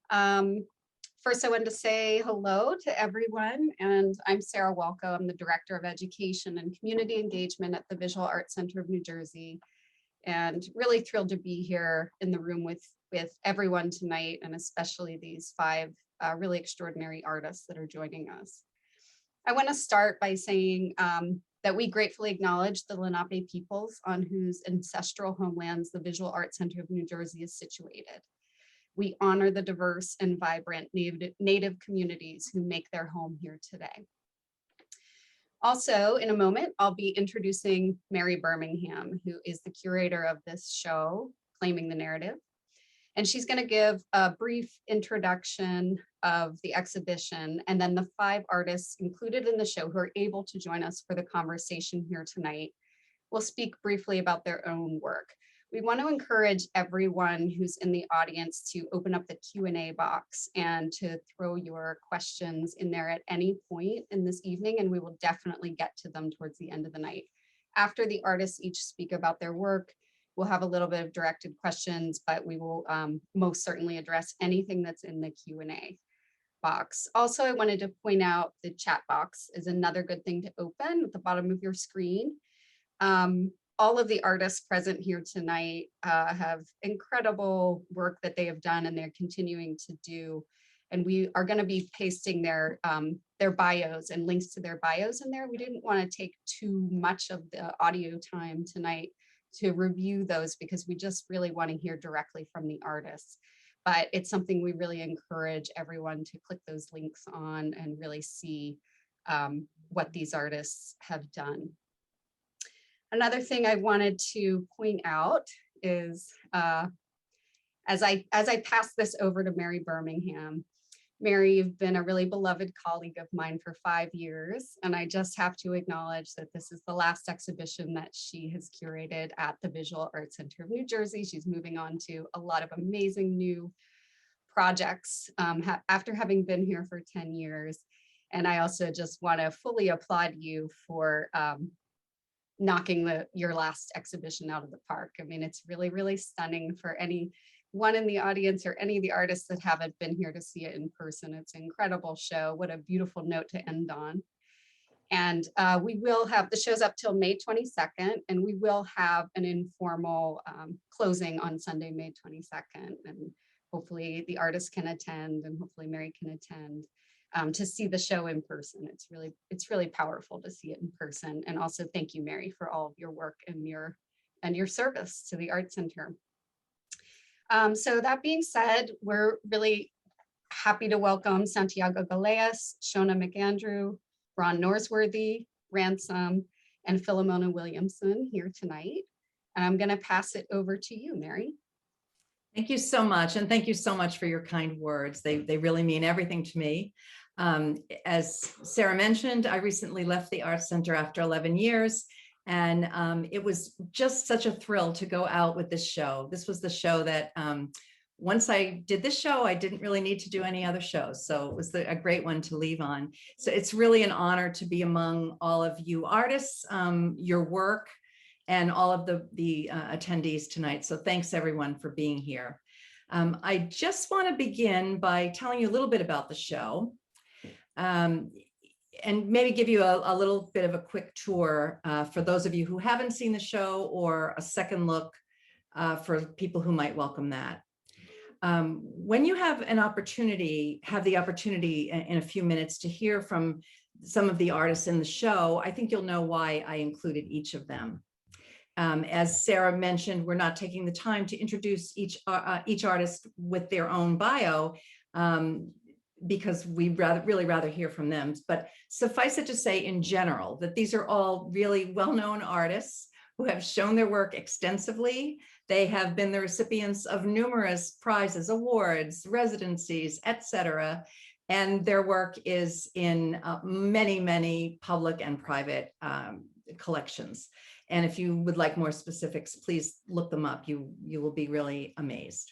Um, First, I wanted to say hello to everyone, and I'm Sarah Walco. I'm the Director of Education and Community Engagement at the Visual Arts Center of New Jersey, and really thrilled to be here in the room with everyone tonight, and especially these five really extraordinary artists that are joining us. I want to start by saying that we gratefully acknowledge the Lenape peoples on whose ancestral homelands the Visual Arts Center of New Jersey is situated. We honor the diverse and vibrant Native communities who make their home here today. Also, in a moment, I'll be introducing Mary Birmingham, who is the curator of this show, Claiming the Narrative. And she's going to give a brief introduction of the exhibition, and then the five artists included in the show who are able to join us for the conversation here tonight will speak briefly about their own work. We want to encourage everyone who's in the audience to open up the Q&A box and to throw your questions in there at any point in this evening, and we will definitely get to them towards the end of the night. After the artists each speak about their work, we'll have a little bit of directed questions, but we will most certainly address anything that's in the Q&A box. Also, I wanted to point out the chat box is another good thing to open at the bottom of your screen. All of the artists present here tonight have incredible work that they have done and they're continuing to do. And we are going to be pasting their bios and links to their bios in there. We didn't want to take too much of the audio time tonight to review those because we just really want to hear directly from the artists. But it's something we really encourage everyone to click those links on and really see what these artists have done. Another thing I wanted to point out is as I pass this over to Mary Birmingham, Mary, you've been a really beloved colleague of mine for 5 years, and I just have to acknowledge that this is the last exhibition that she has curated at the Visual Arts Center of New Jersey. She's moving on to a lot of amazing new projects after having been here for 10 years. And I also just want to fully applaud you for knocking your last exhibition out of the park. I mean, it's really, really stunning for anyone in the audience or any of the artists that haven't been here to see it in person. It's an incredible show. What a beautiful note to end on. And we will have the show's up till May 22nd, and we will have an informal closing on Sunday, May 22nd. And hopefully the artists can attend, and hopefully Mary can attend. To see the show in person. It's really powerful to see it in person. And also thank you, Mary, for all of your work and your service to the Art Center. So that being said, we're really happy to welcome Santiago Galeas, Shona McAndrew, Ron Norsworthy, Ransom, and Philomena Williamson here tonight. And I'm going to pass it over to you, Mary. Thank you so much. And thank you so much for your kind words. They really mean everything to me. As Sarah mentioned, I recently left the Arts Center after 11 years, and it was just such a thrill to go out with this show. This was the show that once I did this show, I didn't really need to do any other shows. So it was a great one to leave on. So it's really an honor to be among all of you artists, your work, and all of the attendees tonight. So thanks everyone for being here. I just want to begin by telling you a little bit about the show. And maybe give you a little bit of a quick tour for those of you who haven't seen the show, or a second look for people who might welcome that. When you have the opportunity in a few minutes to hear from some of the artists in the show, I think you'll know why I included each of them. As Sarah mentioned, we're not taking the time to introduce each artist with their own bio, because we'd really rather hear from them. But suffice it to say in general that these are all really well-known artists who have shown their work extensively. They have been the recipients of numerous prizes, awards, residencies, etc. And their work is in many, many public and private collections. And if you would like more specifics, please look them up. You will be really amazed.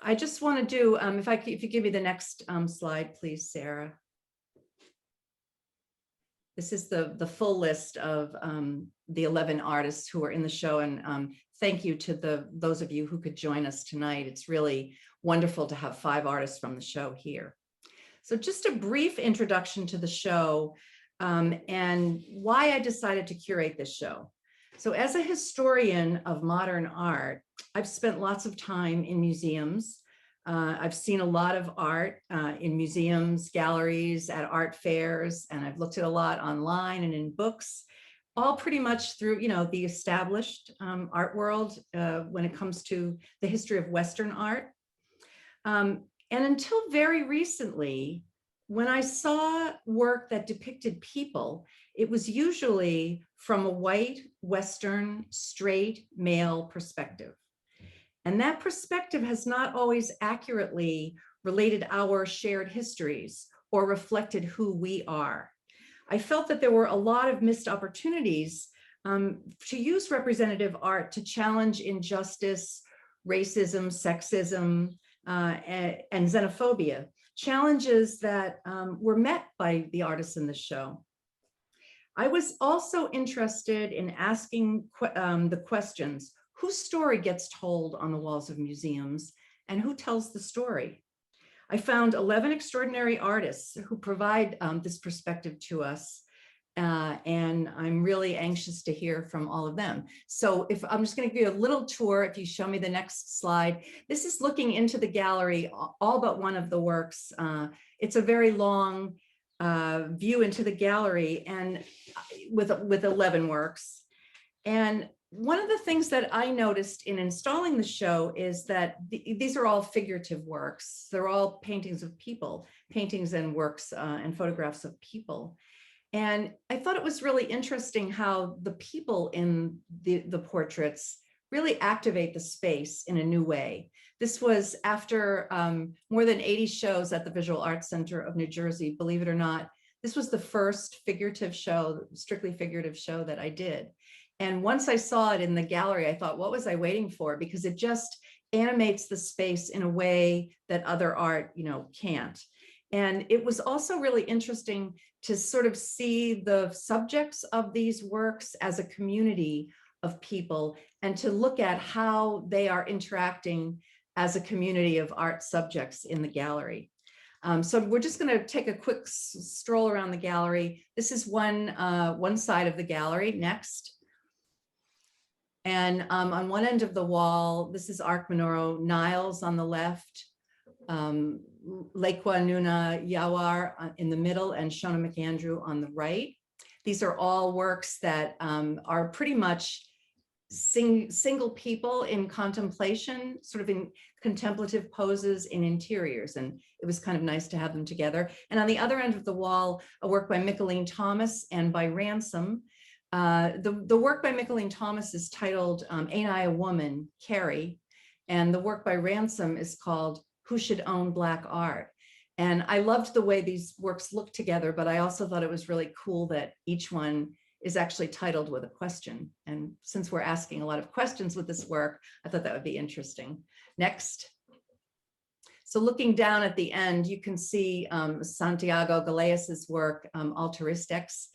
I just want to do, if you give me the next slide, please, Sarah. This is the full list of the 11 artists who are in the show. And thank you to those of you who could join us tonight. It's really wonderful to have 5 artists from the show here. So just a brief introduction to the show and why I decided to curate this show. So as a historian of modern art, I've spent lots of time in museums. I've seen a lot of art in museums, galleries, at art fairs, and I've looked at a lot online and in books, all pretty much through, the established art world when it comes to the history of Western art. And until very recently, when I saw work that depicted people, it was usually from a white, Western, straight male perspective. And that perspective has not always accurately related our shared histories or reflected who we are. I felt that there were a lot of missed opportunities to use representative art to challenge injustice, racism, sexism, and xenophobia, challenges that were met by the artists in the show. I was also interested in asking the questions, whose story gets told on the walls of museums and who tells the story? I found 11 extraordinary artists who provide this perspective to us. And I'm really anxious to hear from all of them. So if I'm just going to give you a little tour, if you show me the next slide, this is looking into the gallery, all but one of the works. It's a very long view into the gallery and with 11 works. And one of the things that I noticed in installing the show is that these are all figurative works. They're all paintings of people, paintings and works and photographs of people. And I thought it was really interesting how the people in the portraits really activate the space in a new way. This was after more than 80 shows at the Visual Arts Center of New Jersey. Believe it or not, this was the first figurative show, strictly figurative show that I did. And once I saw it in the gallery, I thought, what was I waiting for? Because it just animates the space in a way that other art, can't. And it was also really interesting to sort of see the subjects of these works as a community of people and to look at how they are interacting as a community of art subjects in the gallery. So we're just going to take a quick stroll around the gallery. This is one side of the gallery. Next. And on one end of the wall, this is Arc Monoro, Niles on the left, Lekwa Nuna Yawar in the middle, and Shona McAndrew on the right. These are all works that are pretty much single people in contemplation, sort of in contemplative poses in interiors. And it was kind of nice to have them together. And on the other end of the wall, a work by Mickalene Thomas and by Ransom. The work by Mickalene Thomas is titled Ain't I a Woman, Carrie? And the work by Ransom is called Who Should Own Black Art? And I loved the way these works look together, but I also thought it was really cool that each one is actually titled with a question. And since we're asking a lot of questions with this work, I thought that would be interesting. Next. So looking down at the end, you can see Santiago Galeas's work, Alteristics,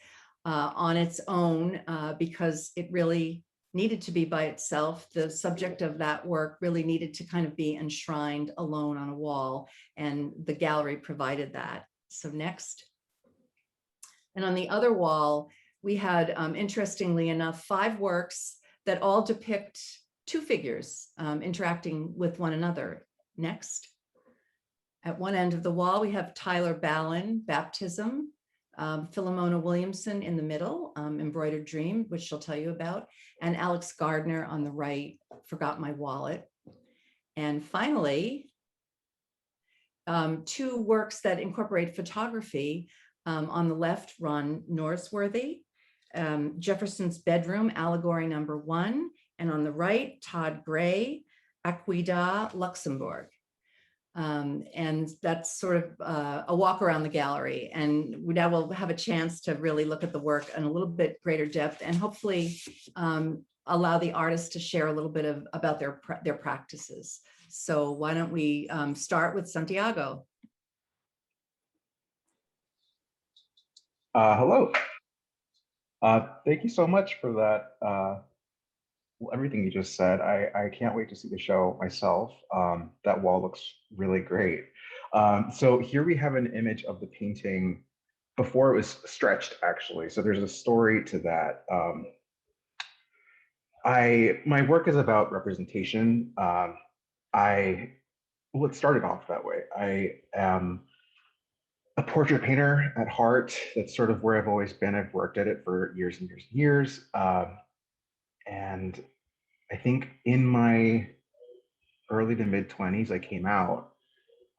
on its own, because it really needed to be by itself. The subject of that work really needed to kind of be enshrined alone on a wall, and the gallery provided that. So next. And on the other wall, we had, interestingly enough, 5 works that all depict 2 figures interacting with one another. Next. At one end of the wall, we have Tyler Ballin, Baptism, Philomena Williamson in the middle, Embroidered Dream, which she'll tell you about, and Alex Gardner on the right, Forgot My Wallet. And finally, 2 works that incorporate photography. On the left, Ron Norsworthy, Jefferson's Bedroom, Allegory Number 1, and on the right, Todd Gray, Aquida, Luxembourg. And that's sort of a walk around the gallery. And we now will have a chance to really look at the work in a little bit greater depth and hopefully allow the artists to share a little bit about their practices. So why don't we start with Santiago? Hello. Thank you so much for that. Everything you just said. I can't wait to see the show myself. That wall looks really great. So here we have an image of the painting before it was stretched, actually. So there's a story to that. My work is about representation. I well, it started off that way. I am a portrait painter at heart. That's sort of where I've always been. I've worked at it for years and years and years. And I think in my early to mid 20s, I came out,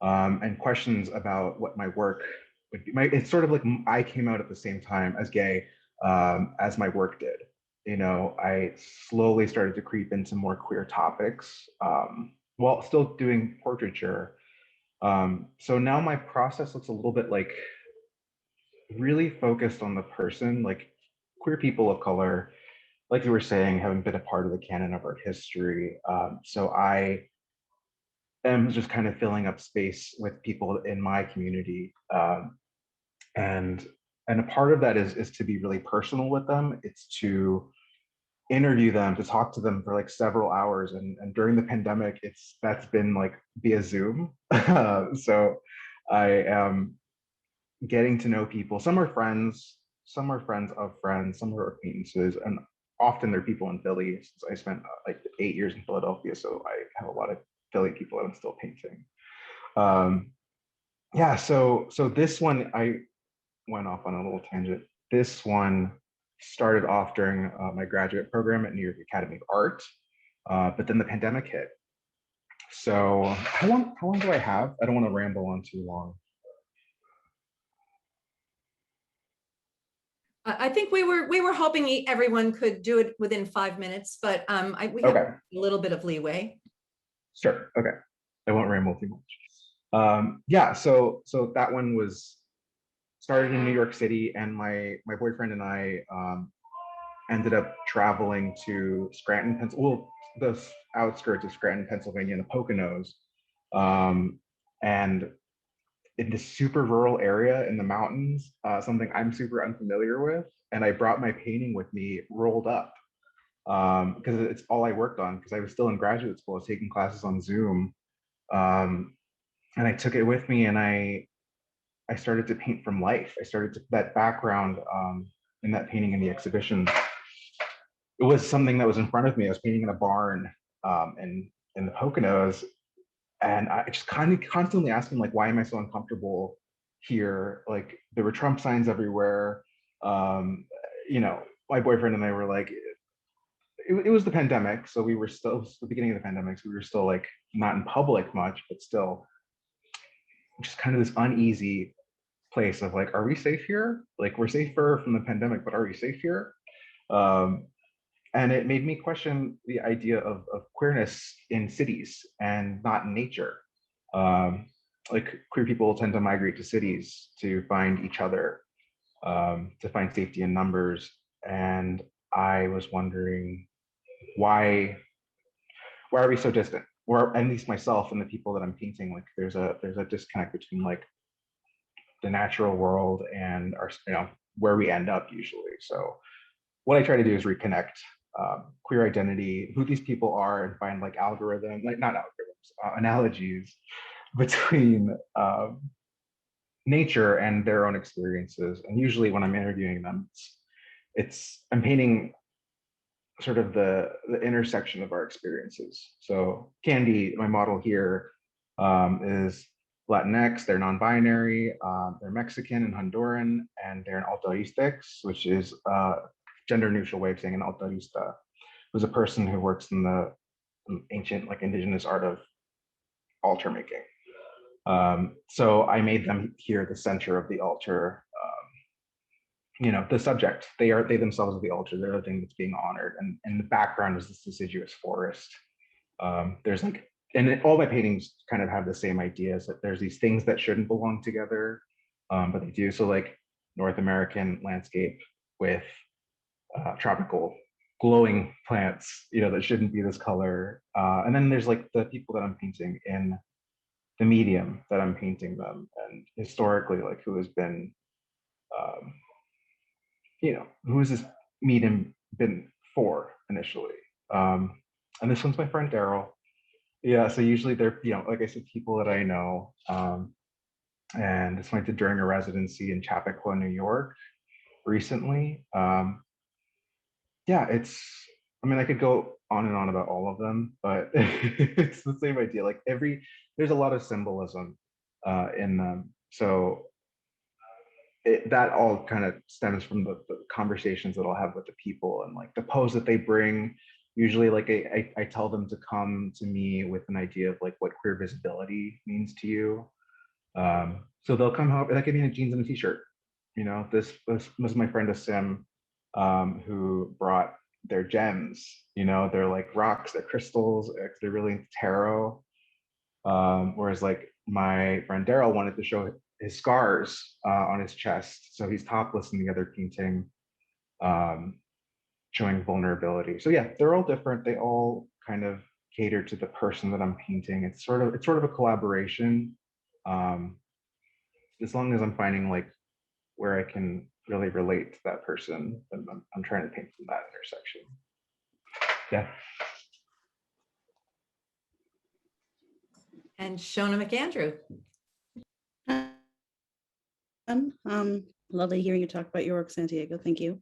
and questions about what my work would be. It's sort of like I came out at the same time as gay, as my work did. You know, I slowly started to creep into more queer topics, while still doing portraiture. So now my process looks a little bit like really focused on the person, like queer people of color, like you were saying, haven't been a part of the canon of art history. So I am just kind of filling up space with people in my community, and and a part of that is to be really personal with them. It's to interview them, to talk to them for like several hours, and during the pandemic, that's been like via Zoom. So I am getting to know people. Some are friends of friends, some are acquaintances, and often they're people in Philly, since I spent like 8 years in Philadelphia, so I have a lot of Philly people that I'm still painting. Um, yeah, so this one, I went off on a little tangent. This one started off during my graduate program at New York Academy of Art, but then the pandemic hit. So how long do I have? I don't want to ramble on too long. I think we were hoping everyone could do it within 5 minutes, but we have Okay, a little bit of leeway. sure. Okay, I won't ramble too much. Yeah, so that one was started in New York City, and my boyfriend and I ended up traveling to Scranton, Pennsylvania, well, the outskirts of Scranton, Pennsylvania, in the Poconos, and in this super rural area in the mountains, something I'm super unfamiliar with. And I brought my painting with me rolled up, because it's all I worked on, because I was still in graduate school. I was taking classes on Zoom, um, and I took it with me, and I started to paint from life. I started to that background, in that painting in the exhibition. It was something that was in front of me. I was painting in a barn, in the Poconos, and I just kind of constantly asking, like, why am I so uncomfortable here? Like, there were Trump signs everywhere. Um, you know, my boyfriend and I were like, it was the pandemic, so we were still, it was the beginning of the pandemic, so we were still like not in public much, but still just kind of this uneasy place of like, are we safe here? Like, we're safer from the pandemic, but are we safe here? Um, and it made me question the idea of queerness in cities and not in nature. Um, like, queer people tend to migrate to cities to find each other, to find safety in numbers. And I was wondering, why why are we so distant? Or at least myself and the people that I'm painting, like there's a disconnect between like the natural world and our, where we end up usually. So what I try to do is reconnect, queer identity, who these people are, and find like like not algorithms, analogies between, nature and their own experiences. And usually when I'm interviewing them, I'm painting sort of the intersection of our experiences. So Candy, my model here, is Latinx, they're non-binary, they're Mexican and Honduran, and they're an altaristix, which is a gender neutral way of saying an altarista, who's a person who works in the ancient, like, indigenous art of altar making. So I made them here the center of the altar, the subject. They themselves are the altar. They're the thing that's being honored, and in the background is this deciduous forest. There's like, and all my paintings kind of have the same ideas, that there's these things that shouldn't belong together, but they do. So like North American landscape with tropical glowing plants, that shouldn't be this color. And then there's like the people that I'm painting in the medium that I'm painting them, and historically, like, who has been, um, who has this medium been for initially? And this one's my friend Daryl. Yeah, so usually they're, like I said, people that I know. And this went to during a residency in Chappaqua, New York recently. Yeah, I mean, I could go on and on about all of them, but it's the same idea. Like there's a lot of symbolism in them. So that all kind of stems from the conversations that I'll have with the people and like the pose that they bring. Usually, like I tell them to come to me with an idea of like what queer visibility means to you. So they'll come home, like, give me a jeans and a t-shirt. This was my friend Asim, who brought their gems. They're like rocks, they're crystals, they're really into tarot. Whereas like my friend Daryl wanted to show his scars on his chest, so he's topless in the other painting, um, showing vulnerability. So yeah, they're all different. They all kind of cater to the person that I'm painting. It's sort of a collaboration. Um, as long as I'm finding like where I can really relate to that person, then I'm trying to paint from that intersection. Yeah. And Shona McAndrew. Lovely hearing you talk about your work, Santiago. Thank you.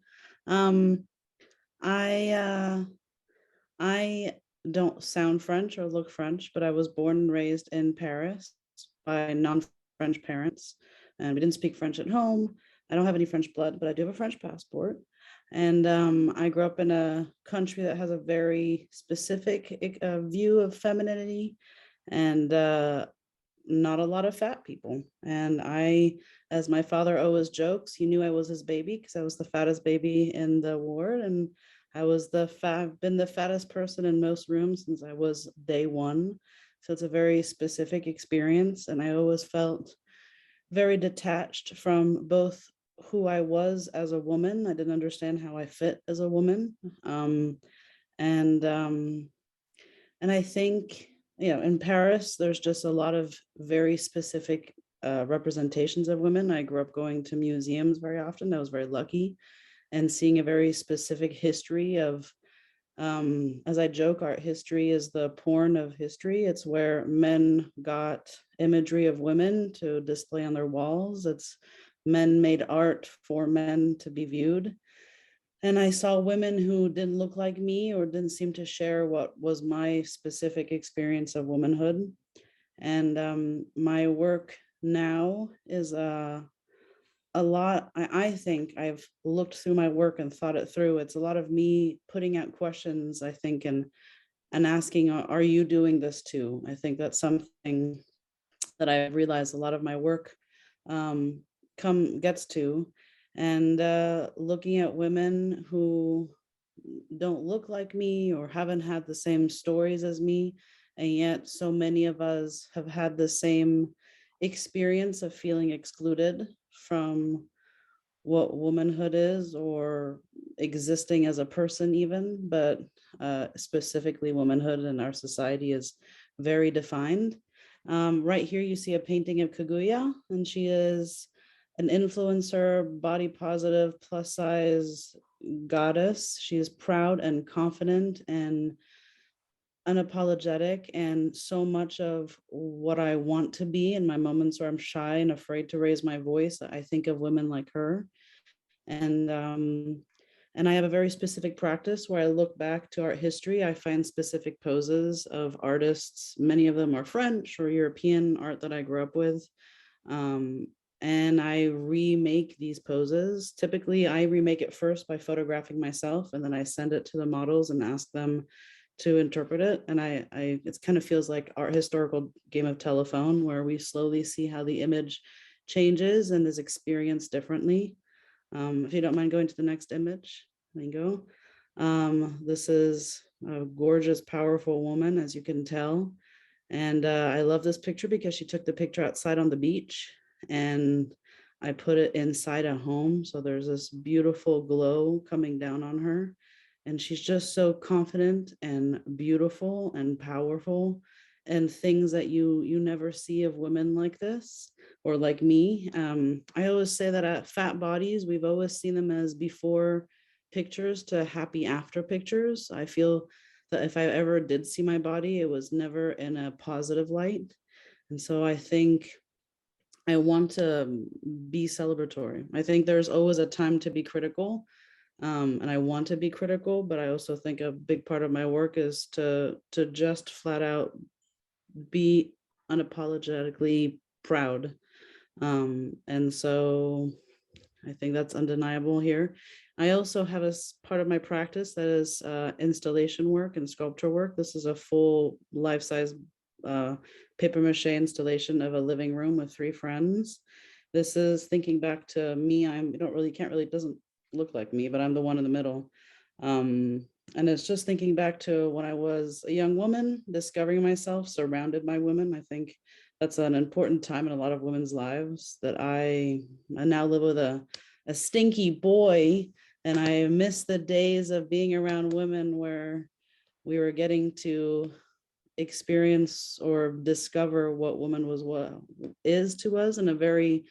I don't sound French or look French, but I was born and raised in Paris by non-French parents, and we didn't speak French at home. I don't have any French blood, but I do have a French passport. And I grew up in a country that has a very specific view of femininity, and not a lot of fat people. And as my father always jokes, he knew I was his baby because I was the fattest baby in the ward. And I was been the fattest person in most rooms since I was day one. So it's a very specific experience. And I always felt very detached from both who I was as a woman. I didn't understand how I fit as a woman. And I think, in Paris, there's just a lot of very specific representations of women. I grew up going to museums very often. I was very lucky, and seeing a very specific history of, as I joke, art history is the porn of history. It's where men got imagery of women to display on their walls. It's men made art for men to be viewed. And I saw women who didn't look like me or didn't seem to share what was my specific experience of womanhood. And my work now is a lot. I think I've looked through my work and thought it through. It's a lot of me putting out questions, I think, and asking, are you doing this too? I think that's something that I realized a lot of my work gets to. And looking at women who don't look like me or haven't had the same stories as me, and yet so many of us have had the same experience of feeling excluded from what womanhood is or existing as a person even, but specifically womanhood in our society is very defined. Right here you see a painting of Kaguya, and she is an influencer, body positive, plus size goddess. She is proud and confident and unapologetic, and so much of what I want to be in my moments where I'm shy and afraid to raise my voice, I think of women like her. And I have a very specific practice where I look back to art history. I find specific poses of artists. Many of them are French or European art that I grew up with. And I remake these poses. Typically, I remake it first by photographing myself, and then I send it to the models and ask them to interpret it. And it kind of feels like our historical game of telephone, where we slowly see how the image changes and is experienced differently. If you don't mind going to the next image, there you go. This is a gorgeous, powerful woman, as you can tell. And I love this picture because she took the picture outside on the beach, and I put it inside a home. So there's this beautiful glow coming down on her. And she's just so confident and beautiful and powerful. and things that you never see of women like this or like me. I always say that at fat bodies, we've always seen them as before pictures to happy after pictures. I feel that if I ever did see my body, it was never in a positive light. And so I think I want to be celebratory. I think there's always a time to be critical, and I want to be critical, but I also think a big part of my work is to just flat out be unapologetically proud. And so I think that's undeniable here. I also have a part of my practice that is installation work and sculpture work. This is a full life-size paper mache installation of a living room with 3 friends. This is thinking back to me. It doesn't look like me, but I'm the one in the middle. And it's just thinking back to when I was a young woman, discovering myself surrounded by women. I think that's an important time in a lot of women's lives, that I now live with a stinky boy, and I miss the days of being around women where we were getting to experience or discover what woman what is to us in a very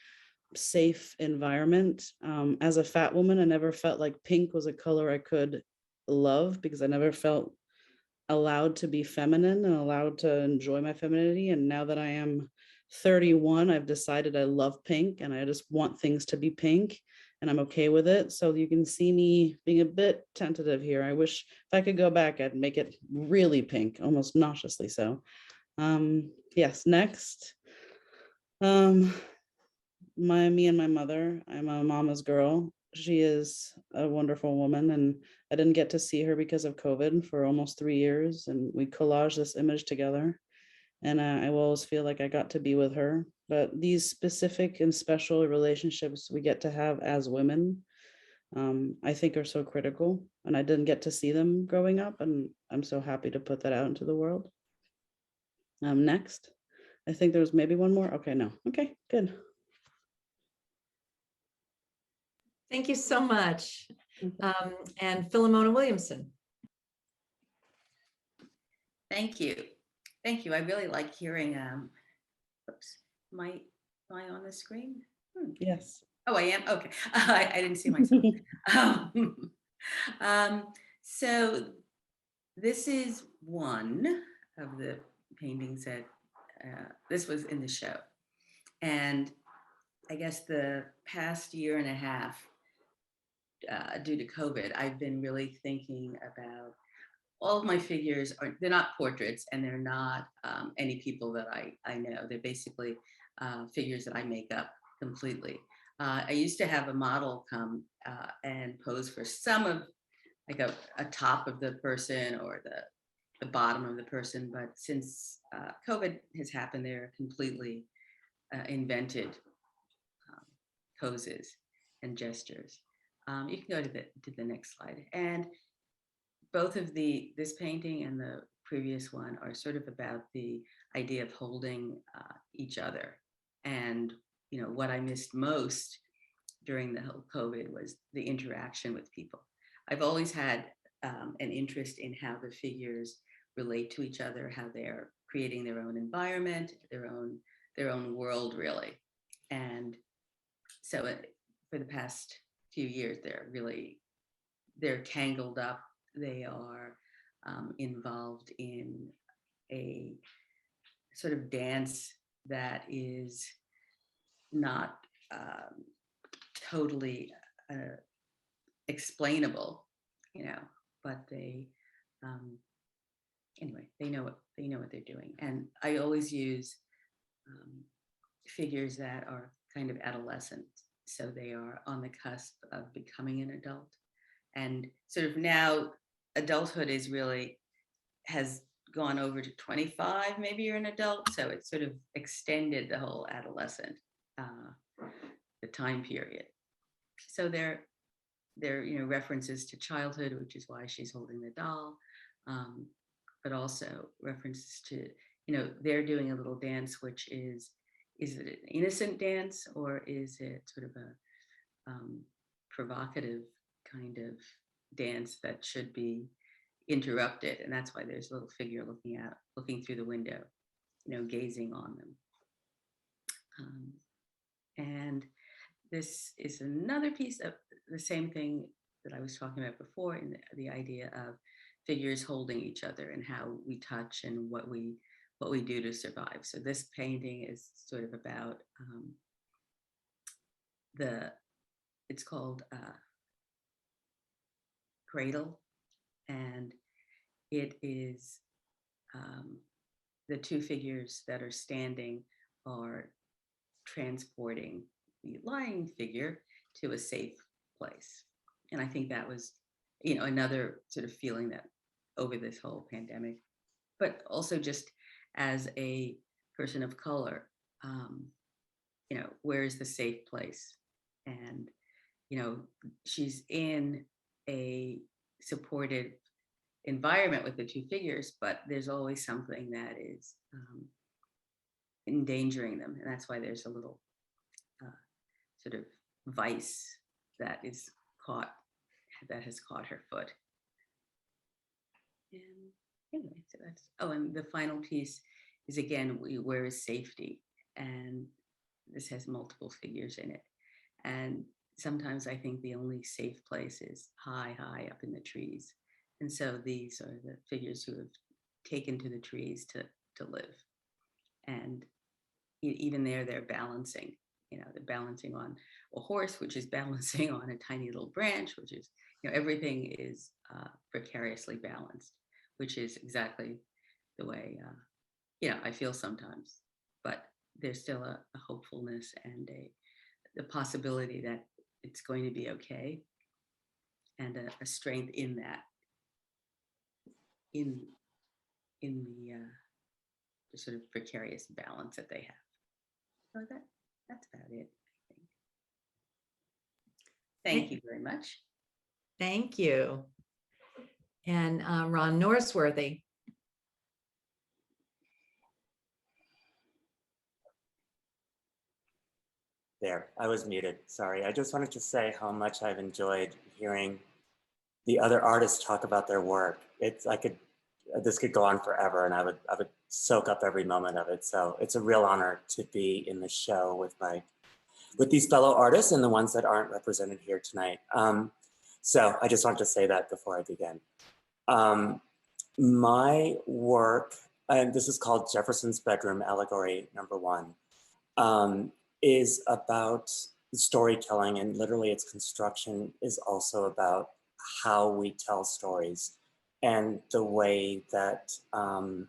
safe environment. As a fat woman, I never felt like pink was a color I could love, because I never felt allowed to be feminine and allowed to enjoy my femininity. And now that I am 31, I've decided I love pink and I just want things to be pink, and I'm okay with it. So you can see me being a bit tentative here. I wish if I could go back, I'd make it really pink, almost nauseously so. Yes, next. Me and my mother, I'm a mama's girl. She is a wonderful woman, and I didn't get to see her because of COVID for almost 3 years, and we collaged this image together. And I will always feel like I got to be with her. But these specific and special relationships we get to have as women, I think are so critical. And I didn't get to see them growing up, and I'm so happy to put that out into the world. Next, I think there's maybe one more. Okay, no. Okay, good. Thank you so much. And Philomena Williamson. Thank you. Thank you. I really like hearing, oops, am I on the screen? Yes. Oh, I am? Okay. I didn't see myself. So this is one of the paintings that this was in the show. And I guess the past year and a half, due to COVID, I've been really thinking about all of my figures they're not portraits, and they're not any people that I know. They're basically figures that I make up completely. I used to have a model come and pose for some of like a top of the person or the bottom of the person, but since COVID has happened, they're completely invented poses and gestures. You can go to the next slide. And both of this painting and the previous one are sort of about the idea of holding each other. And what I missed most during the whole COVID was the interaction with people. I've always had an interest in how the figures relate to each other, how they're creating their own environment, their own world, really. And so for the past few years, they're tangled up. They are involved in a sort of dance that is not totally explainable, but they anyway, they know what they're doing. And I always use figures that are kind of adolescent, so they are on the cusp of becoming an adult. And sort of now adulthood has gone over to 25, maybe you're an adult. So it's sort of extended the whole adolescent, the time period. So they're references to childhood, which is why she's holding the doll, but also references to, they're doing a little dance, which is it an innocent dance, or is it sort of a provocative kind of dance that should be interrupted? And that's why there's a little figure looking through the window. gazing on them. And this is another piece of the same thing that I was talking about before, in the idea of figures holding each other and how we touch and what we do to survive. So this painting is sort of about it's called Cradle, and it is the two figures that are standing are transporting the lying figure to a safe place. And I think that was, another sort of feeling that over this whole pandemic, but also just as a person of color, where is the safe place? And, she's in a supported environment with the two figures, but there's always something that is endangering them. And that's why there's a little sort of vice that has caught her foot. And anyway, so that's, and the final piece is, again, where is safety? And this has multiple figures in it. And sometimes I think the only safe place is high up in the trees. And so these are the figures who have taken to the trees to live. And even there, they're balancing, they're balancing on a horse, which is balancing on a tiny little branch, which is, everything is precariously balanced, which is exactly the way, I feel sometimes. But there's still a hopefulness and the possibility that it's going to be okay, and a strength in that, in the sort of precarious balance that they have. So that's about it, I think. Thank you very much. Thank you. And Ron Norrisworthy. There, I was muted, sorry. I just wanted to say how much I've enjoyed hearing the other artists talk about their work. This could go on forever, and I would soak up every moment of it. So it's a real honor to be in the show with these fellow artists and the ones that aren't represented here tonight. So I just wanted to say that before I begin. My work, and this is called Jefferson's Bedroom Allegory #1, is about storytelling, and literally its construction is also about how we tell stories and the way that, the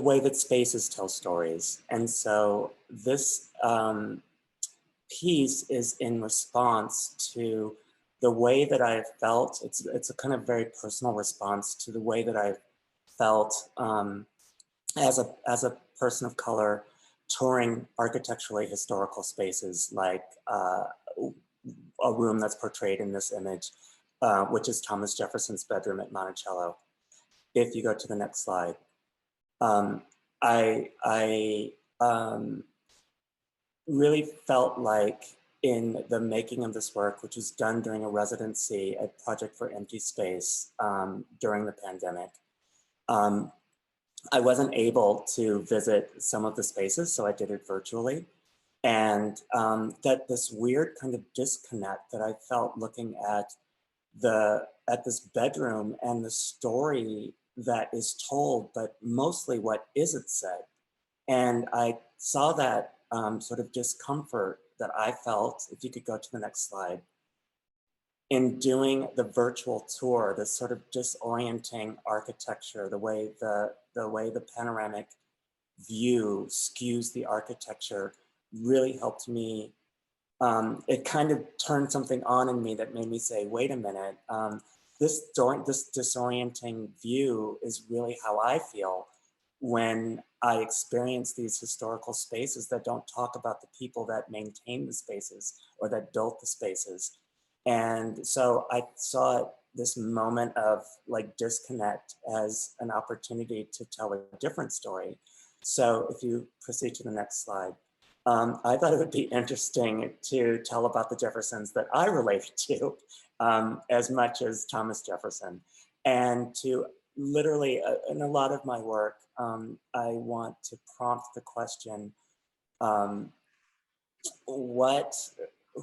way that spaces tell stories. And so this piece is in response to the way that I've felt. It's a kind of very personal response to the way that I've felt as a person of color touring architecturally historical spaces, like a room that's portrayed in this image, which is Thomas Jefferson's bedroom at Monticello. If you go to the next slide. I really felt like in the making of this work, which was done during a residency at Project for Empty Space during the pandemic, I wasn't able to visit some of the spaces, so I did it virtually. And that this weird kind of disconnect that I felt looking at this bedroom and the story that is told, but mostly what isn't said. And I saw that sort of discomfort that I felt, if you could go to the next slide, in doing the virtual tour, this sort of disorienting architecture, the way the panoramic view skews the architecture really helped me. It kind of turned something on in me that made me say, wait a minute, this disorienting view is really how I feel when I experience these historical spaces that don't talk about the people that maintain the spaces or that built the spaces. And so I saw this moment of like disconnect as an opportunity to tell a different story. So if you proceed to the next slide, I thought it would be interesting to tell about the Jeffersons that I related to as much as Thomas Jefferson, and to literally, in a lot of my work, I want to prompt the question,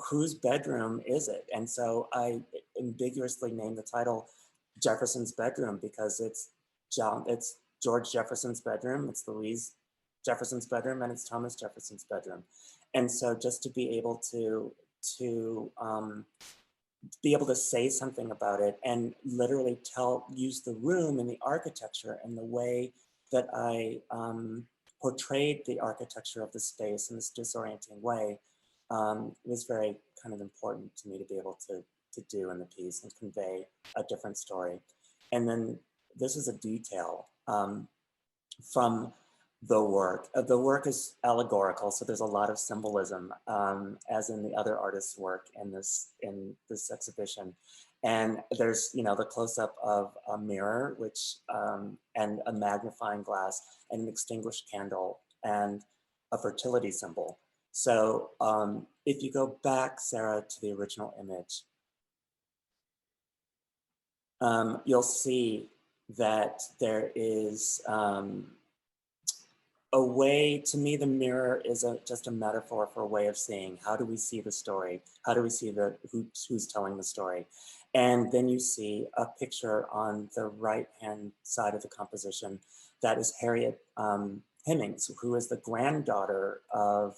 whose bedroom is it? And so I ambiguously named the title Jefferson's Bedroom because it's George Jefferson's bedroom, it's Louise Jefferson's bedroom, and it's Thomas Jefferson's bedroom. And so just to be able to be able to say something about it and literally use the room and the architecture and the way that I portrayed the architecture of the space in this disorienting way was very kind of important to me to be able to do in the piece and convey a different story. And then this is a detail from the work. The work is allegorical, so there's a lot of symbolism, as in the other artists' work in this exhibition. And there's, the close-up of a mirror, which and a magnifying glass, and an extinguished candle, and a fertility symbol. So if you go back, Sarah, to the original image, you'll see that there is a way, to me, the mirror is just a metaphor for a way of seeing. How do we see the story? How do we see who's telling the story? And then you see a picture on the right-hand side of the composition that is Harriet Hemings, who is the granddaughter of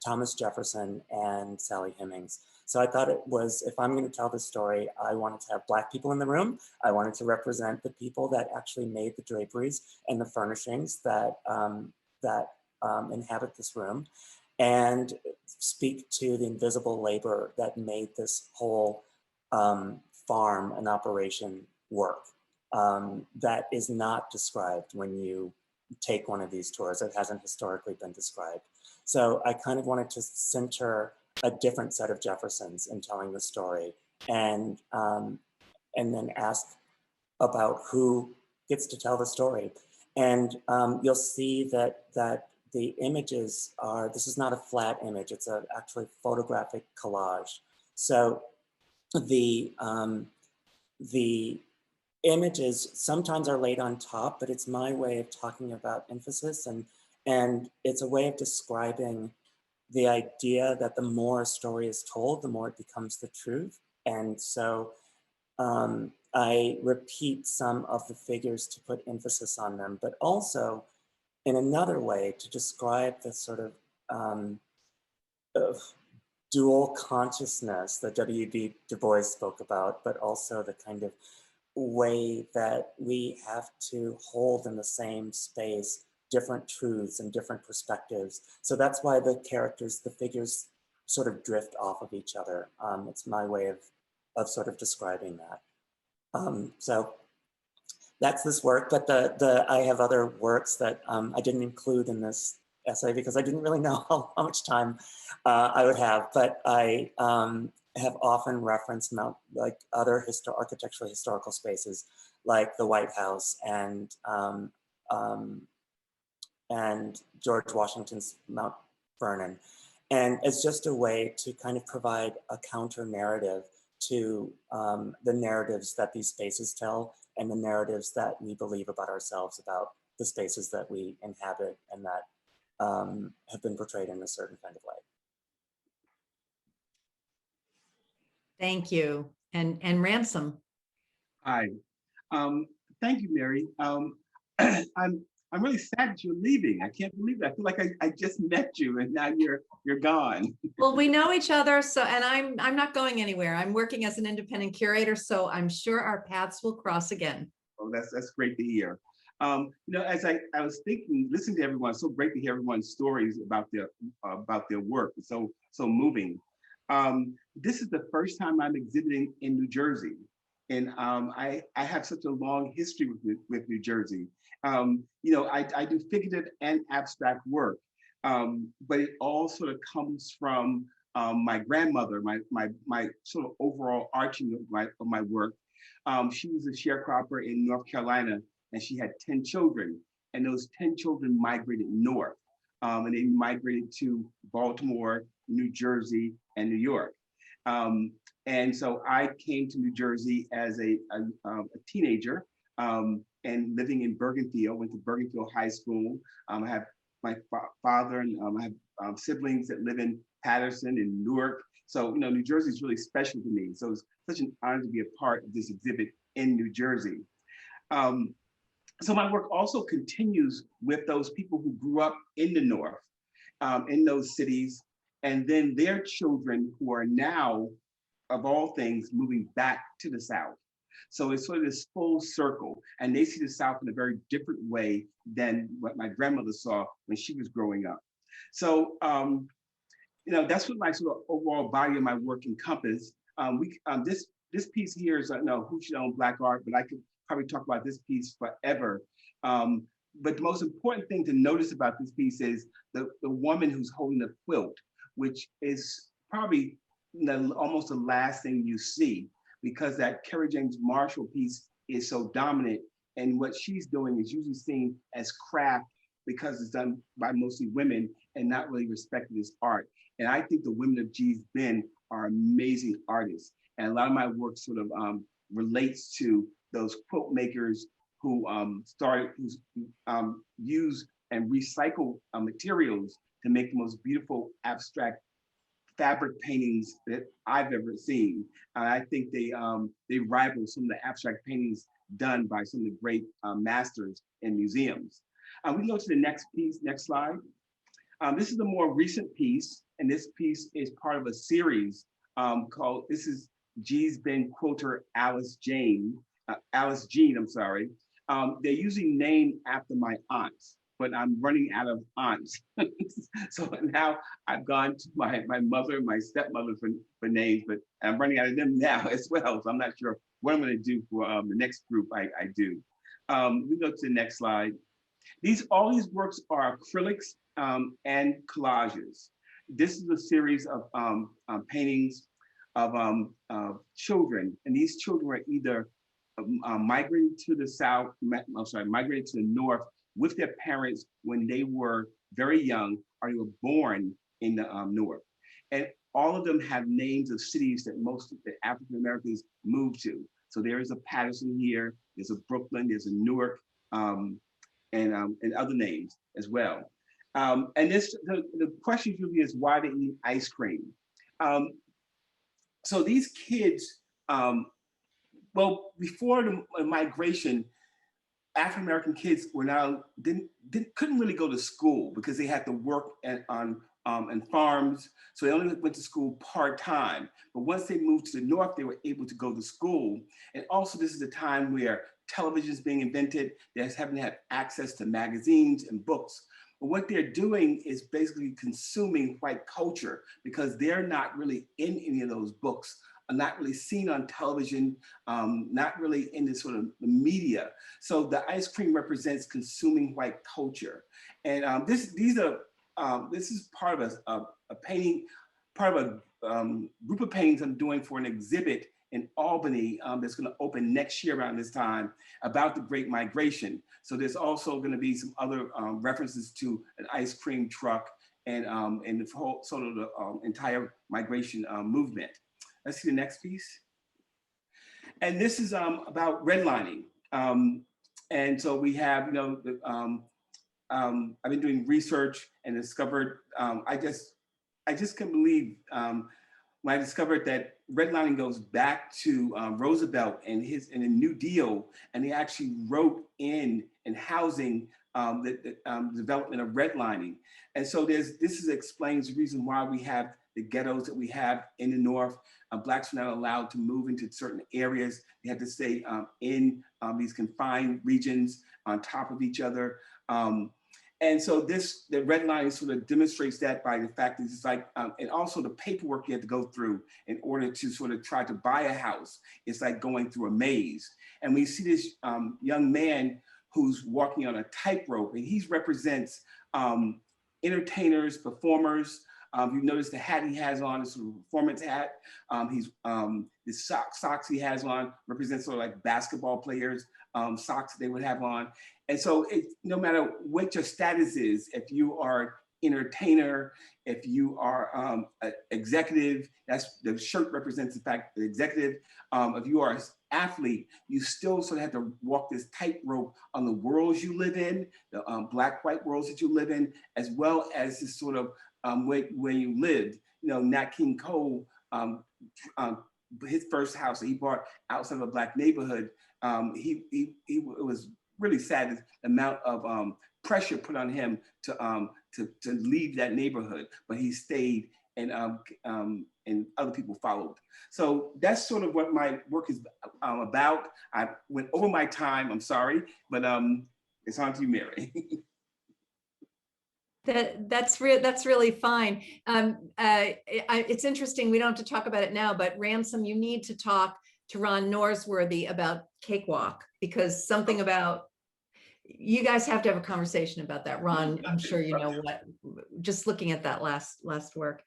Thomas Jefferson and Sally Hemings. So I thought it was, if I'm going to tell this story, I wanted to have Black people in the room. I wanted to represent the people that actually made the draperies and the furnishings that inhabit this room, and speak to the invisible labor that made this whole farm and operation work. That is not described when you take one of these tours. It hasn't historically been described. So I kind of wanted to center a different set of Jeffersons in telling the story, and then ask about who gets to tell the story. And you'll see that the images are, this is not a flat image, it's actually photographic collage. So the images sometimes are laid on top, but it's my way of talking about emphasis, and it's a way of describing the idea that the more a story is told, the more it becomes the truth. And so I repeat some of the figures to put emphasis on them, but also in another way to describe the sort of dual consciousness that W.B. Du Bois spoke about, but also the kind of way that we have to hold in the same space different truths and different perspectives. So that's why the characters, the figures sort of drift off of each other. It's my way of sort of describing that. So that's this work, but I have other works that I didn't include in this essay because I didn't really know how much time I would have, but I have often referenced like other architecturally historical spaces, like the White House and George Washington's Mount Vernon. And it's just a way to kind of provide a counter narrative to the narratives that these spaces tell and the narratives that we believe about ourselves, about the spaces that we inhabit and that have been portrayed in a certain kind of way. Thank you. And Ransom. Hi. Thank you, Mary. I'm really sad that you're leaving. I can't believe it. I feel like I just met you and now you're gone. Well, we know each other, and I'm not going anywhere. I'm working as an independent curator, so I'm sure our paths will cross again. Oh, that's great to hear. As I was thinking, listening to everyone, so great to hear everyone's stories about their work. It's so moving. This is the first time I'm exhibiting in New Jersey, and I have such a long history with New Jersey. I do figurative and abstract work, but it all sort of comes from my grandmother, my sort of overall arching of my work. She was a sharecropper in North Carolina, and she had 10 children, and those 10 children migrated north, and they migrated to Baltimore, New Jersey, and New York. And so I came to New Jersey as a teenager, and living in Bergenfield, went to Bergenfield High School. I have my father and I have siblings that live in Patterson and Newark. So, New Jersey is really special to me. So it's such an honor to be a part of this exhibit in New Jersey. So my work also continues with those people who grew up in the North, in those cities, and then their children who are now, of all things, moving back to the South. So it's sort of this full circle, and they see the South in a very different way than what my grandmother saw when she was growing up. So, that's what my sort of overall body of my work encompass. This piece here is Who Should Own Black Art, but I could probably talk about this piece forever. But the most important thing to notice about this piece is the woman who's holding the quilt, which is probably almost the last thing you see, because that Kerry James Marshall piece is so dominant, and what she's doing is usually seen as craft because it's done by mostly women and not really respected as art. And I think the women of Gee's Bend are amazing artists. And a lot of my work sort of relates to those quilt makers who use and recycle materials to make the most beautiful abstract fabric paintings that I've ever seen. I think they rival some of the abstract paintings done by some of the great masters in museums. We can go to the next piece, next slide. This is a more recent piece, and this piece is part of a series called, this is Gee's Bend quilter Alice Jean, I'm sorry. They're usually named after my aunts, but I'm running out of aunts. So now I've gone to my mother, my stepmother for names, but I'm running out of them now as well. So I'm not sure what I'm gonna do for the next group I do. We go to the next slide. All these works are acrylics and collages. This is a series of paintings of children, and these children were either migrated to the South, migrated to the North with their parents when they were very young, or they were born in the North. And all of them have names of cities that most of the African Americans moved to. So there is a Patterson here, there's a Brooklyn, there's a Newark, and other names as well. And the question usually is why they eat ice cream. So these kids, well, before the migration, African American kids were couldn't really go to school because they had to work on farms, so they only went to school part-time. But once they moved to the North, they were able to go to school. And also, this is a time where television is being invented. They're having to have access to magazines and books. But what they're doing is basically consuming white culture because they're not really in any of those books, are not really seen on television, not really in the sort of the media. So the ice cream represents consuming white culture. And this is part of a painting, part of a group of paintings I'm doing for an exhibit in Albany that's going to open next year around this time about the Great Migration. So there's also going to be some other references to an ice cream truck and the whole sort of the entire migration movement. Let's see the next piece. And this is about redlining. And so we have, I've been doing research and discovered, I just couldn't believe when I discovered that redlining goes back to Roosevelt and the New Deal, and they actually wrote in housing the development of redlining. And so this explains the reason why we have the ghettos that we have in the North. Blacks are not allowed to move into certain areas. They have to stay in these confined regions on top of each other. And so the redlining sort of demonstrates that by the fact that it's like, and also the paperwork you have to go through in order to sort of try to buy a house. It's like going through a maze. And we see this young man who's walking on a tightrope, and he represents entertainers, performers. You notice the hat he has on is sort of a performance hat. The socks he has on represents sort of like basketball players, socks they would have on. And so no matter what your status is, if you are entertainer, if you are executive, that's the shirt represents the fact the executive. If you are athlete, you still sort of have to walk this tightrope on the worlds you live in, the black-white worlds that you live in, as well as this sort of where you lived. You know, Nat King Cole, his first house that he bought outside of a black neighborhood, it was really sad the amount of pressure put on him to leave that neighborhood, but he stayed, and other people followed. So that's sort of what my work is about. I went over my time, I'm sorry, but it's on to you, Mary. That's really fine. It's interesting. We don't have to talk about it now, but Ransom, you need to talk to Ron Norsworthy about Cakewalk, because something about, you guys have to have a conversation about that. Ron, I'm sure you know what, just looking at that last work.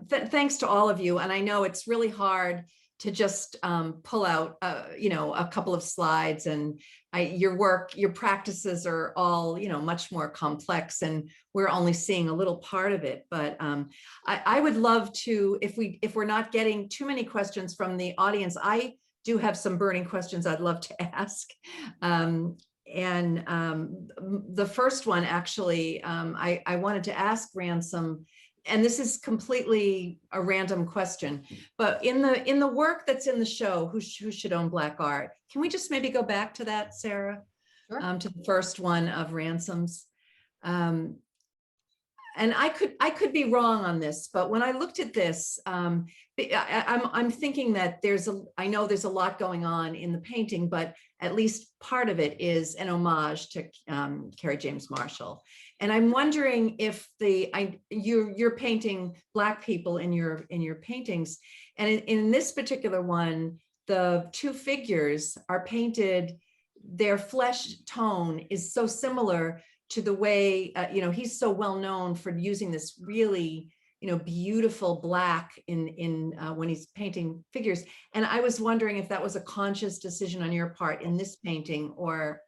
Thanks to all of you. And I know it's really hard to just pull out, a couple of slides, and your work, your practices are all, much more complex, and we're only seeing a little part of it. But I would love to, if we're not getting too many questions from the audience, I do have some burning questions I'd love to ask. The first one, actually, I wanted to ask Ransom, and this is completely a random question, but in the work that's in the show, Who Should Own Black Art? Can we just maybe go back to that, Sarah? Sure. To the first one of Ransom's. And I could be wrong on this, but when I looked at this, I'm thinking that I know there's a lot going on in the painting, but at least part of it is an homage to Kerry James Marshall. And I'm wondering if you're painting Black people in your paintings, and in this particular one, the two figures are painted, their flesh tone is so similar to the way, he's so well known for using this really, beautiful black in when he's painting figures. And I was wondering if that was a conscious decision on your part in this painting, or.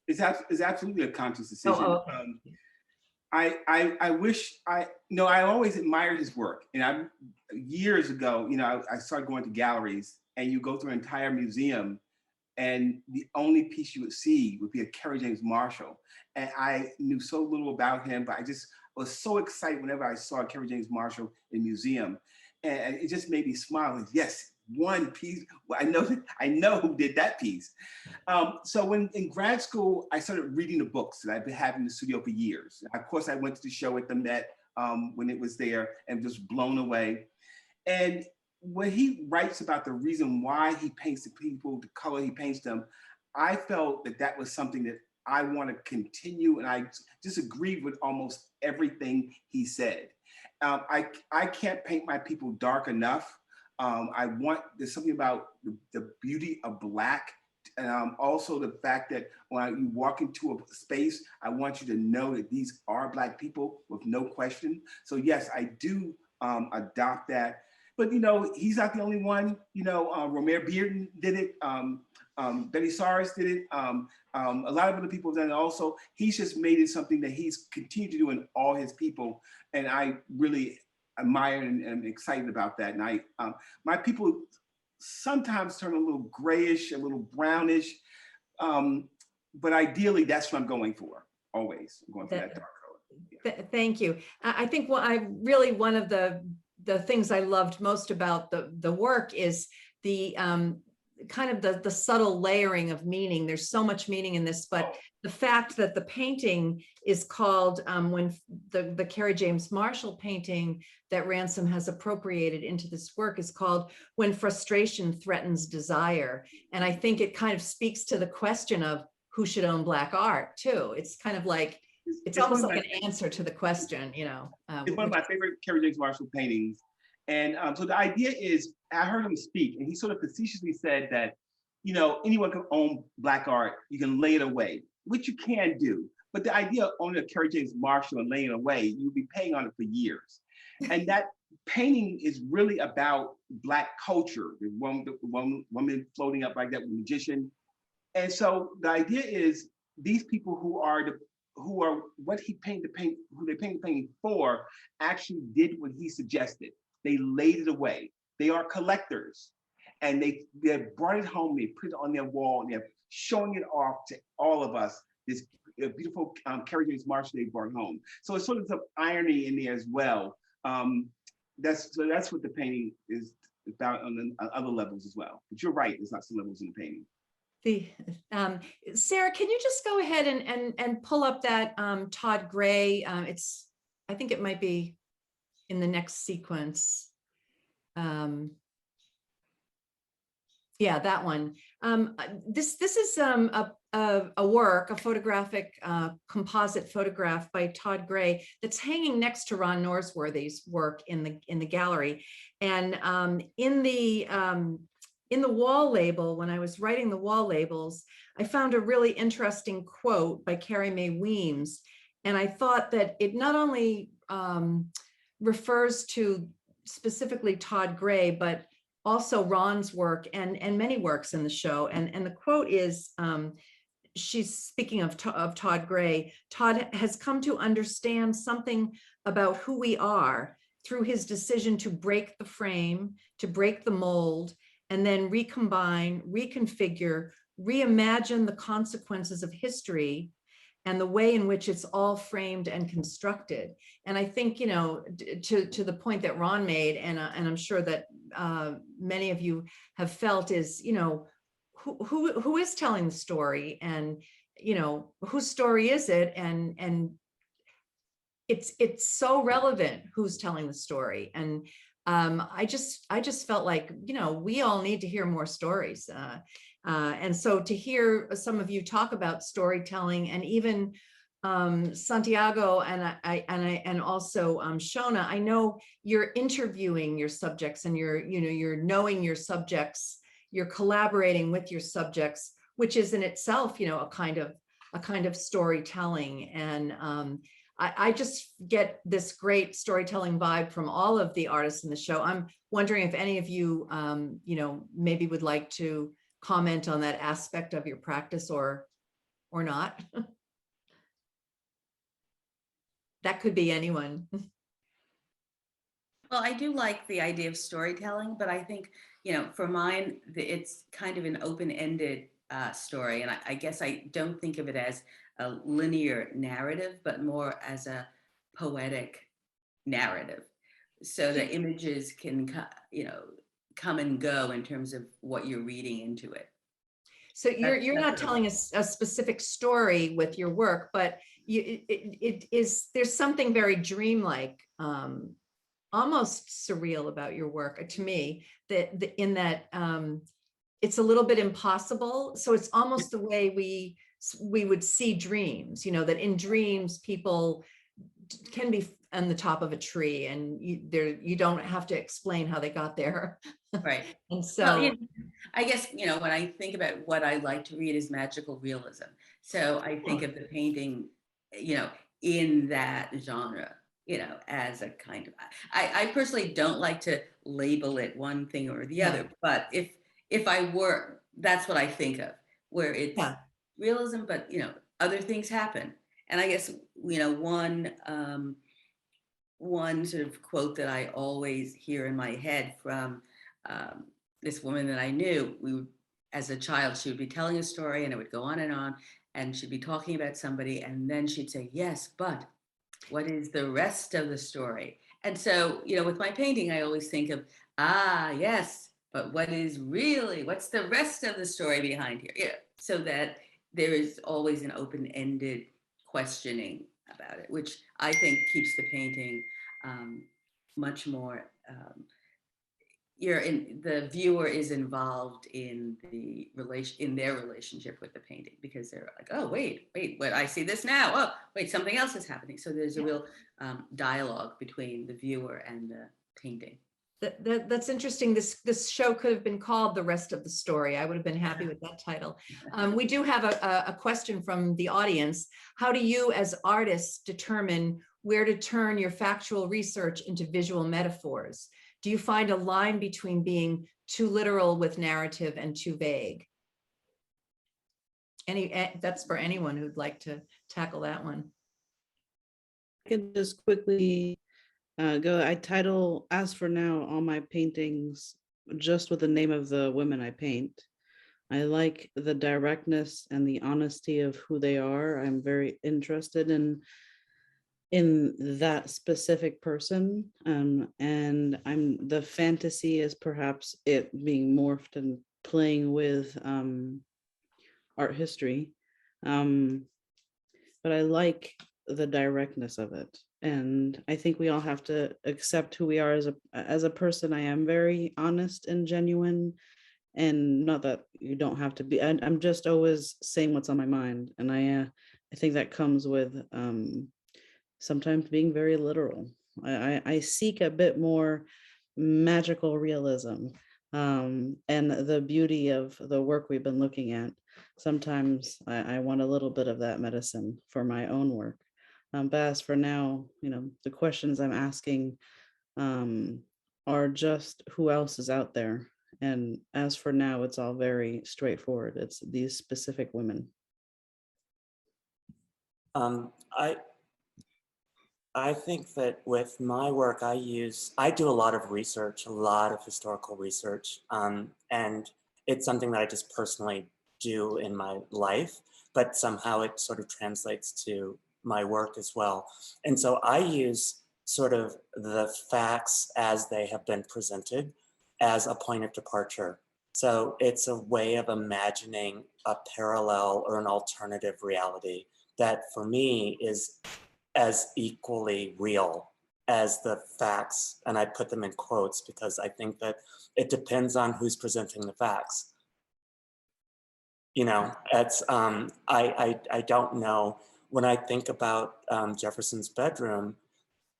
It's absolutely a conscious decision. Oh, okay. I wish I always admired his work. And years ago, I started going to galleries, and you go through an entire museum, and the only piece you would see would be a Kerry James Marshall. And I knew so little about him, but I just was so excited whenever I saw Kerry James Marshall in museum. And it just made me smile. Like, yes, one piece. Well, I know who did that piece. So when in grad school, I started reading the books that I've been having in the studio for years. Of course, I went to the show at the Met when it was there, and just blown away. And when he writes about the reason why he paints the people, the color he paints them, I felt that was something that I want to continue, and I disagreed with almost everything he said. I can't paint my people dark enough. There's something about the beauty of Black, and also the fact that when you walk into a space, I want you to know that these are Black people with no question. So yes, I do adopt that. But he's not the only one. Romare Bearden did it. Betty Saris did it. A lot of other people have done it also. He's just made it something that he's continued to do in all his people, and I really admire and am excited about that. And my people sometimes turn a little grayish, a little brownish, but ideally that's what I'm going for. Always I'm going for that dark color. Yeah. Thank you. I think one of the things I loved most about the work is the kind of the subtle layering of meaning. There's so much meaning in this, but the fact that the painting is called, when the Kerry James Marshall painting that Ransom has appropriated into this work is called When Frustration Threatens Desire. And I think it kind of speaks to the question of who should own Black art too. It's kind of like, it's almost like an answer to the question, It's one of my favorite Kerry James Marshall paintings. And so the idea is, I heard him speak, and he sort of facetiously said that, anyone can own Black art, you can lay it away, which you can do. But the idea of owning a Kerry James Marshall and laying it away, you'll be paying on it for years. And that painting is really about Black culture, the woman floating up like that with magician. And so the idea is these people who are what he painted who they painted the painting for, actually did what he suggested. They laid it away. They are collectors. and they brought it home, they put it on their wall, and they're showing it off to all of us, this beautiful character Marshall they brought home. So it's sort of some irony in there as well. That's what the painting is about on other levels as well. But you're right, there's lots of levels in the painting. Sarah, can you just go ahead and pull up that Todd Gray? I think it might be in the next sequence. Yeah, that one. This is a work, a photographic composite photograph by Todd Gray that's hanging next to Ron Norsworthy's work in the gallery. And in the wall label, when I was writing the wall labels, I found a really interesting quote by Carrie Mae Weems. And I thought that it not only refers to specifically Todd Gray, but also Ron's work and many works in the show. And the quote is, she's speaking of Todd Gray. Todd has come to understand something about who we are through his decision to break the frame, to break the mold, and then recombine, reconfigure, reimagine the consequences of history and the way in which it's all framed and constructed. And I think, you know, to the point that Ron made, and I'm sure that many of you have felt is, you know, who is telling the story, and, you know, whose story is it? And it's so relevant who's telling the story. And I just felt like, you know, we all need to hear more stories. And so to hear some of you talk about storytelling, and even Santiago and also Shona, I know you're interviewing your subjects, and you're knowing your subjects, you're collaborating with your subjects, which is in itself, you know, a kind of storytelling. And I just get this great storytelling vibe from all of the artists in the show. I'm wondering if any of you, you know, maybe would like to comment on that aspect of your practice or not. That could be anyone. Well, I do like the idea of storytelling, but I think, you know, for mine, it's kind of an open-ended story. And I guess I don't think of it as a linear narrative, but more as a poetic narrative. So the images can, you know, come and go in terms of what you're reading into it. So you're not telling us a specific story with your work, but there's something very dreamlike, almost surreal about your work to me, that it's a little bit impossible. So it's almost the way we would see dreams, you know, that in dreams people can be on the top of a tree, and you don't have to explain how they got there. Right. And so well, I guess, you know, when I think about what I like to read is magical realism. So I think of the painting, you know, in that genre, you know, as a kind of, I personally don't like to label it one thing or the other, but if I were, that's what I think of, where it's realism, but, you know, other things happen. And I guess, you know, one sort of quote that I always hear in my head from this woman that I knew, as a child, she would be telling a story and it would go on, and she'd be talking about somebody, and then she'd say, yes, but what is the rest of the story? And so, you know, with my painting, I always think of, yes, but what's the rest of the story behind here? Yeah, so that there is always an open-ended questioning about it, which I think keeps the painting much more, the viewer is involved in their relationship with the painting, because they're like, oh, wait, what, I see this now. Oh, wait, something else is happening. So there's a real dialogue between the viewer and the painting. That's interesting. This show could have been called The Rest of the Story. I would have been happy with that title. We do have a question from the audience. How do you as artists determine where to turn your factual research into visual metaphors? Do you find a line between being too literal with narrative and too vague? That's for anyone who'd like to tackle that one. I can just quickly go. I title, as for now, all my paintings just with the name of the women I paint. I like the directness and the honesty of who they are. I'm very interested in that specific person. And the fantasy is perhaps it being morphed and playing with art history. But I like the directness of it. And I think we all have to accept who we are as a person. I am very honest and genuine, and not that you don't have to be. I'm just always saying what's on my mind. And I think that comes with sometimes being very literal. I seek a bit more magical realism, and the beauty of the work we've been looking at. Sometimes I want a little bit of that medicine for my own work. But as for now, the questions I'm asking are just who else is out there. And as for now, it's all very straightforward. It's these specific women. I think that with my work, I do a lot of research, a lot of historical research, and it's something that I just personally do in my life, but somehow it sort of translates to my work as well. And so I use sort of the facts as they have been presented as a point of departure. So it's a way of imagining a parallel or an alternative reality that for me is as equally real as the facts. And I put them in quotes because I think that it depends on who's presenting the facts. It's, I don't know. When I think about Jefferson's bedroom,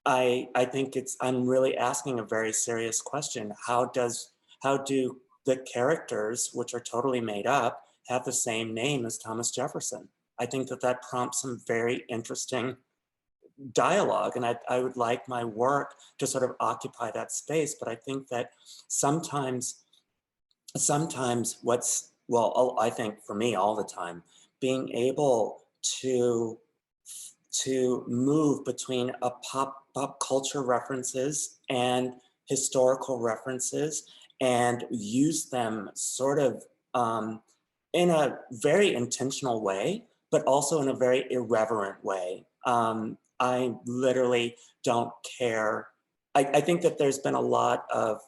I think I'm really asking a very serious question. How do the characters, which are totally made up, have the same name as Thomas Jefferson? I think that prompts some very interesting dialogue, and I would like my work to sort of occupy that space. But I think that sometimes I think for me all the time, being able to move between a pop culture references and historical references and use them sort of in a very intentional way, but also in a very irreverent way. I literally don't care. I think that there's been a lot of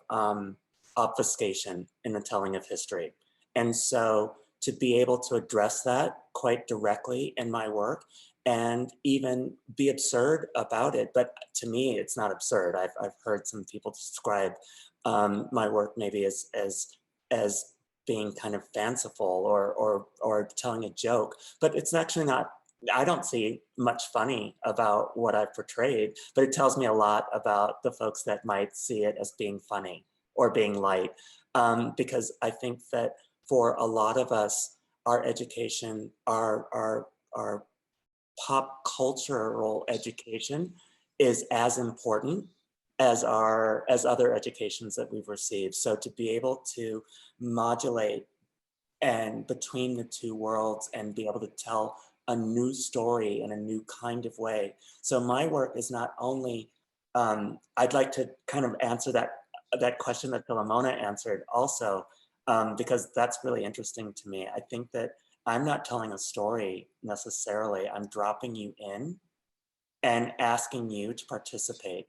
obfuscation in the telling of history. And so to be able to address that quite directly in my work and even be absurd about it, but to me, it's not absurd. I've heard some people describe my work maybe as being kind of fanciful or telling a joke, but it's actually not. I don't see much funny about what I've portrayed, but it tells me a lot about the folks that might see it as being funny or being light. Because I think that for a lot of us, our education, our pop cultural education is as important as other educations that we've received. So to be able to modulate and between the two worlds and be able to tell a new story in a new kind of way. So my work is not only, I'd like to kind of answer that question that Philomena answered also, because that's really interesting to me. I think that I'm not telling a story necessarily. I'm dropping you in and asking you to participate.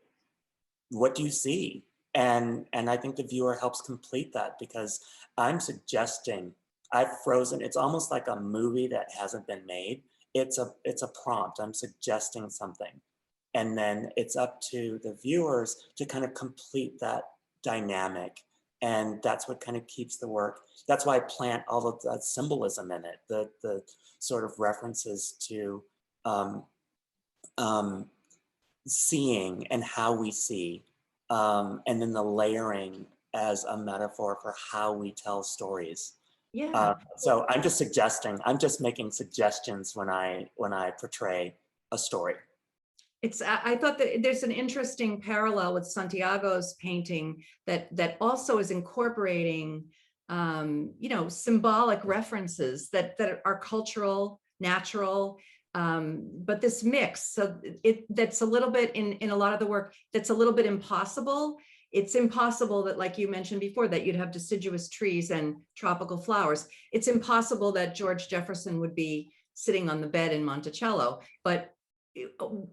What do you see? And I think the viewer helps complete that because I'm suggesting, I've frozen, it's almost like a movie that hasn't been made. It's a prompt, I'm suggesting something. And then it's up to the viewers to kind of complete that dynamic. And that's what kind of keeps the work. That's why I plant all of that symbolism in it, the sort of references to seeing and how we see, and then the layering as a metaphor for how we tell stories. Yeah. So I'm just suggesting, I'm just making suggestions when I portray a story. I thought that there's an interesting parallel with Santiago's painting that also is incorporating, symbolic references that are cultural, natural, but this mix. So that's a little bit in a lot of the work that's a little bit impossible it's impossible that, like you mentioned before, that you'd have deciduous trees and tropical flowers. It's impossible that George Jefferson would be sitting on the bed in Monticello. But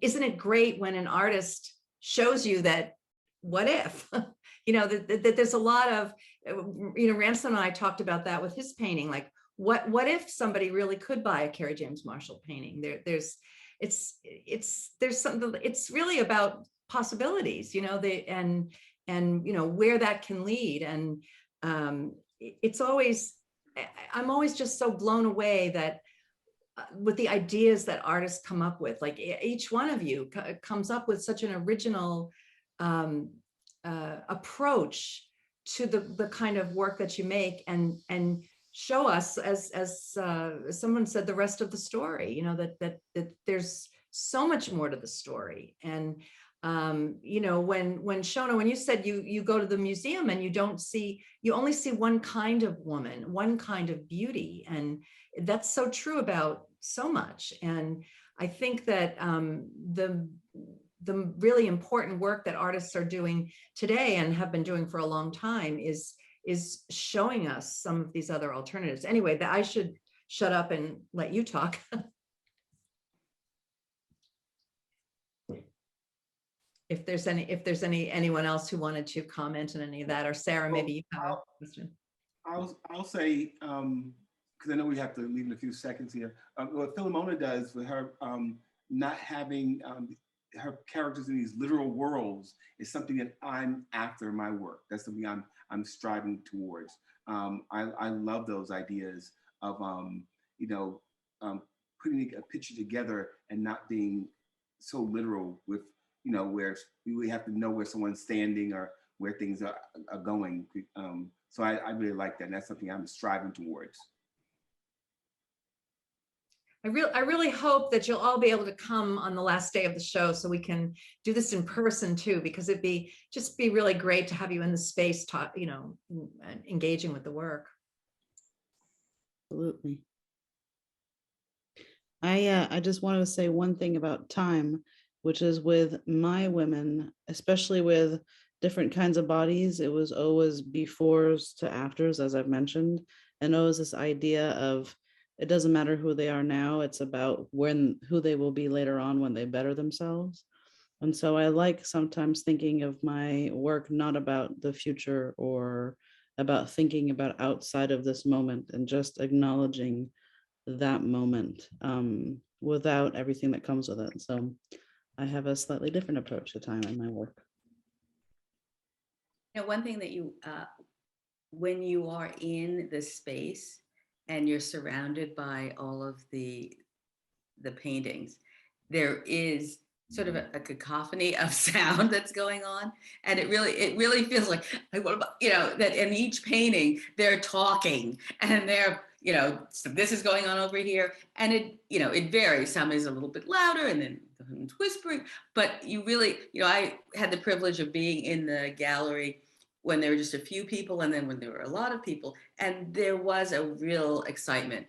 isn't it great when an artist shows you that, what if, that there's a lot of, Ransom and I talked about that with his painting, like, what if somebody really could buy a Carrie James Marshall painting? It's something, it's really about possibilities, and where that can lead. And it's always, I'm always just so blown away that with the ideas that artists come up with, like each one of you comes up with such an original approach to the kind of work that you make, and show us, as someone said, the rest of the story, that there's so much more to the story. And when Shona, when you said you go to the museum and you only see one kind of woman, one kind of beauty, and that's so true about so much. And I think that the really important work that artists are doing today and have been doing for a long time is showing us some of these other alternatives. Anyway, that I should shut up and let you talk. If there's anyone else who wanted to comment on any of that, or Sarah, maybe you have a question. I'll say, because I know we have to leave in a few seconds here. What Philomena does with her not having her characters in these literal worlds is something that I'm after my work. That's something I'm striving towards. I love those ideas of putting a picture together and not being so literal with where we have to know where someone's standing or where things are going. So I really like that, and that's something I'm striving towards. I really hope that you'll all be able to come on the last day of the show so we can do this in person too, because it'd be really great to have you in the space, engaging with the work. Absolutely. I just wanted to say one thing about time, which is with my women, especially with different kinds of bodies, it was always befores to afters, as I've mentioned, and always this idea of, it doesn't matter who they are now, it's about who they will be later on when they better themselves. And so I like sometimes thinking of my work not about the future or about thinking about outside of this moment, and just acknowledging that moment without everything that comes with it. So I have a slightly different approach to time in my work. One thing that when you are in the space and you're surrounded by all of the paintings, there is sort of a cacophony of sound that's going on, and it really feels like, that in each painting they're talking and they're so this is going on over here, and it varies. Some is a little bit louder, and then whispering, but you really, I had the privilege of being in the gallery when there were just a few people, and then when there were a lot of people, and there was a real excitement,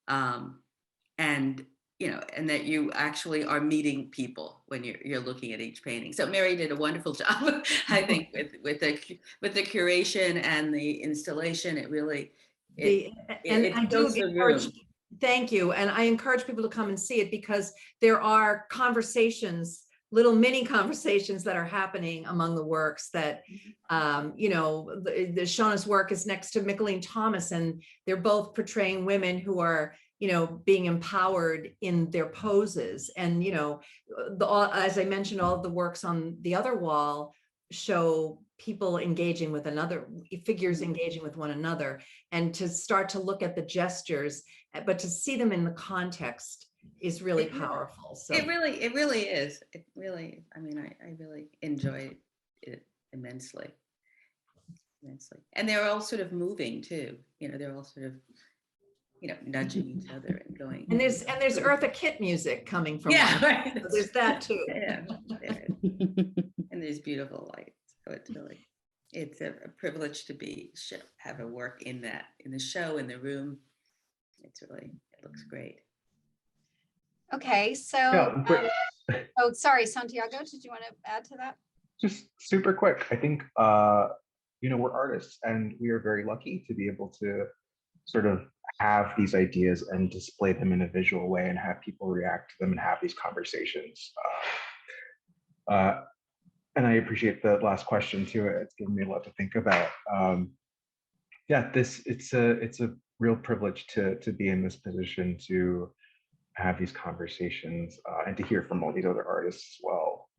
and that you actually are meeting people when you're looking at each painting. So Mary did a wonderful job, I think, with the curation and the installation. It really fills the room. Thank you, and I encourage people to come and see it, because there are conversations, little mini conversations that are happening among the works. That the Shona's work is next to Mickalene Thomas, and they're both portraying women who are being empowered in their poses. And as I mentioned, all of the works on the other wall show people engaging with figures engaging with one another, and to start to look at the gestures, but to see them in the context is really powerful. So it really is. It really, I really enjoyed it immensely. And they're all sort of moving too. They're all sort of nudging each other and going. And there's Eartha Kitt music coming from. Yeah, right. So there's that too. Yeah, and there's beautiful lights. So it's a privilege to have a work in the show, in the room. It looks great. Okay, so, Yeah, oh, sorry, Santiago, did you want to add to that? Just super quick. I think, we're artists and we are very lucky to be able to sort of have these ideas and display them in a visual way and have people react to them and have these conversations. And I appreciate the last question too. It's given me a lot to think about. Yeah, it's a real privilege to be in this position to have these conversations and to hear from all these other artists as well.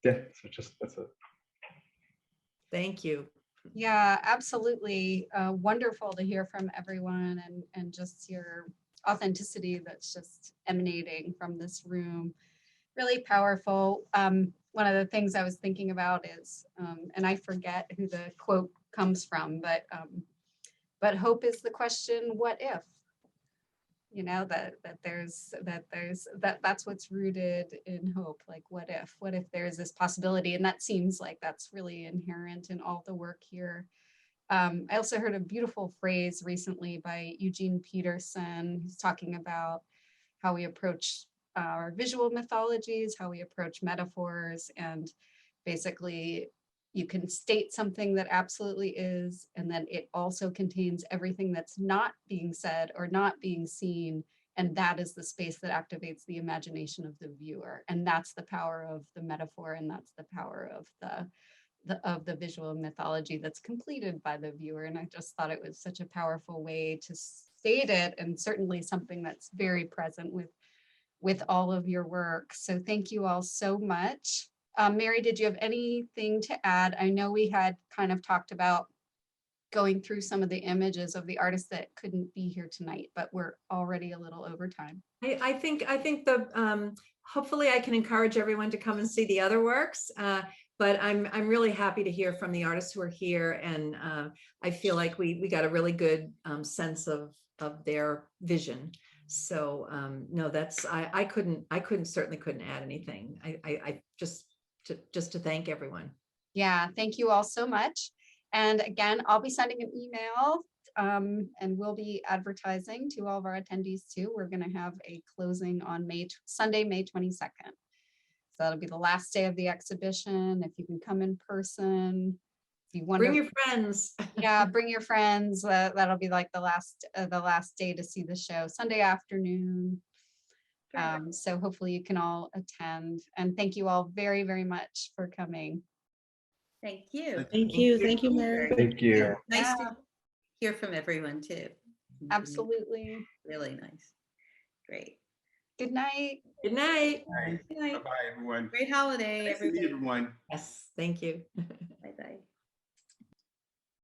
Yeah, so just that's a Thank you. Yeah, absolutely. Wonderful to hear from everyone and just your authenticity that's just emanating from this room. Really powerful. One of the things I was thinking about is, and I forget who the quote comes from, but hope is the question, what if? You know, that's what's rooted in hope. Like, what if there's this possibility? And that seems like that's really inherent in all the work here. I also heard a beautiful phrase recently by Eugene Peterson, who's talking about how we approach our visual mythologies, how we approach metaphors, and basically you can state something that absolutely is, and then it also contains everything that's not being said or not being seen. And that is the space that activates the imagination of the viewer. And that's the power of the metaphor, and that's the power of the visual mythology that's completed by the viewer. And I just thought it was such a powerful way to state it, and certainly something that's very present with all of your work. So thank you all so much. Mary, did you have anything to add? I know we had kind of talked about going through some of the images of the artists that couldn't be here tonight, but we're already a little over time. I think the hopefully I can encourage everyone to come and see the other works. But I'm really happy to hear from the artists who are here, and I feel like we got a really good sense of their vision. So no, that's I certainly couldn't add anything. I just to thank everyone. Yeah, thank you all so much. And again, I'll be sending an email and we'll be advertising to all of our attendees too. We're going to have a closing on Sunday, May 22nd. So that'll be the last day of the exhibition. If you can come in person, if you want Bring your friends. Yeah, bring your friends. That'll be like the last day to see the show, Sunday afternoon. So hopefully you can all attend. And thank you all very, very much for coming. Thank you. Thank you. Thank you, Mary. thank you. Nice to hear from everyone too. Absolutely. Really nice. Great. Good night. Good night. Good night. Bye-bye, everyone. Great holiday, Nice to meet everybody. everyone. Yes, thank you. Bye-bye.